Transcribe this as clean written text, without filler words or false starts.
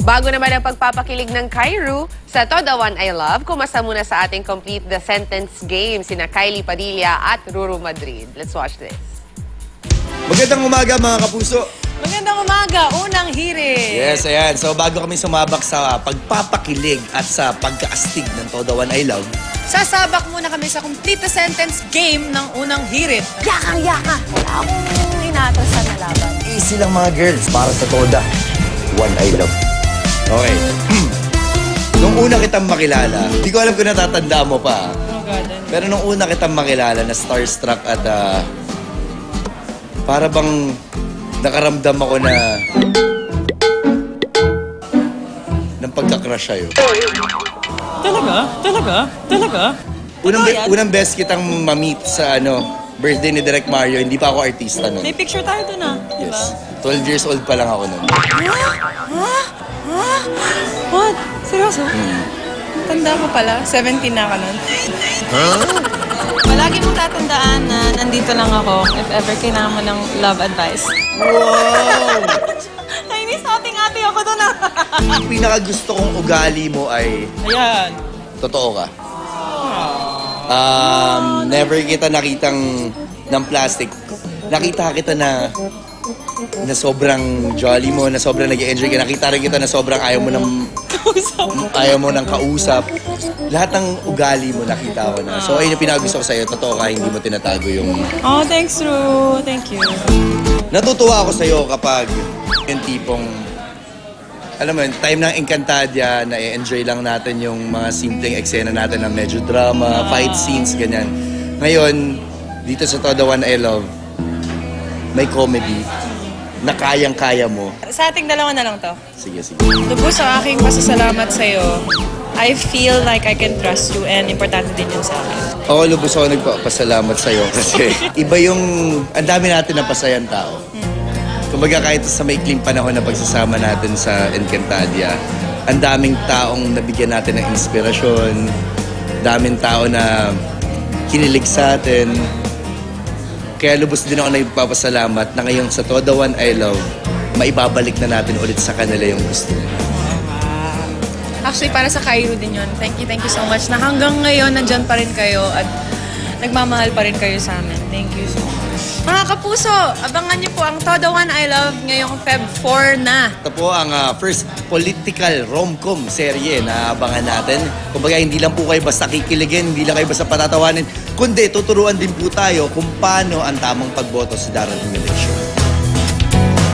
Bago naman ang pagpapakilig ng Kairu sa Todo One I Love, kumasa muna sa ating Complete the Sentence game sina Kylie Padilla at Ruru Madrid. Let's watch this. Magandang umaga mga kapuso. Magandang umaga, unang hirit. Yes, ayan. So bago kami sumabak sa pagpapakilig at sa pagkaastig ng Todo One I Love, Sasabak muna kami sa Complete the Sentence game ng unang hirit. Yakang-yaka! Wala akong inatrasan na laban. easy lang mga girls para sa Toda One I Love. Okay. Nung una kitang makilala, di ko alam kung natatanda mo pa. Oh God. Pero nung una kitang makilala na starstruck at para bang nakaramdam ako na ng pagka-crush sa'yo. Talaga? Unang best kitang ma-meet sa birthday ni Direk Mario, hindi pa ako artista nun. May picture tayo dun diba? Yes. 12 years old pa lang ako nun. What? Seryoso? Tanda ko pala, 17 na ka nun. Palagi mong tatandaan na nandito lang ako if ever kailangan mo ng love advice. Wow! Nainis ating-ate ako dun Ang pinakagusto kong ugali mo ay Ayan. totoo ka. Never kita nakitang ng plastic. Nakita kita na sobrang jolly mo, na sobrang nag-enjoy ka. Nakita rin kita na sobrang ayaw mo ng kausap. Lahat ng ugali mo nakita ko na. So ayun yung pinakagusto ko sa'yo. Totoo ka, hindi mo tinatago yung... Oh, thanks, Ru. Thank you. Natutuwa ako sa'yo kapag yung tipong, alam mo yun, time ng Encantadia, na-enjoy lang natin yung mga simpleng eksena natin na medyo drama, fight scenes, ganyan. Ngayon, dito sa Todo One I Love, may comedy na kayang-kaya mo. Sa ating dalawa na lang to. Sige. Lubos sa aking pasasalamat sa'yo. I feel like I can trust you and importante din yun sa akin. Ako, lubos ako nagpapasalamat sa'yo kasi iba yung, ang dami natin na pasayang tao. Kumbaga kahit sa maikling panahon na pagsasama natin sa Encantadia, ang daming taong nabigyan natin ng inspirasyon, daming tao na kinilig sa atin. Kaya lubos din ako nagpapasalamat na ngayon sa Todo One I Love, maibabalik na natin ulit sa kanila yung gusto nila. Actually, para sa Kairu din yun. Thank you so much na hanggang ngayon nandyan pa rin kayo at nagmamahal pa rin kayo sa amin. Thank you so much. Mga kapuso, abangan niyo po ang Todo One I Love ngayong Feb 4 na. Ito po ang first political rom-com serye na abangan natin. Kumbaga hindi lang po kayo basta kikiligin, hindi lang kayo basta patatawanin, kundi tuturuan din po tayo kung paano ang tamang pagboto sa darating eleksyon.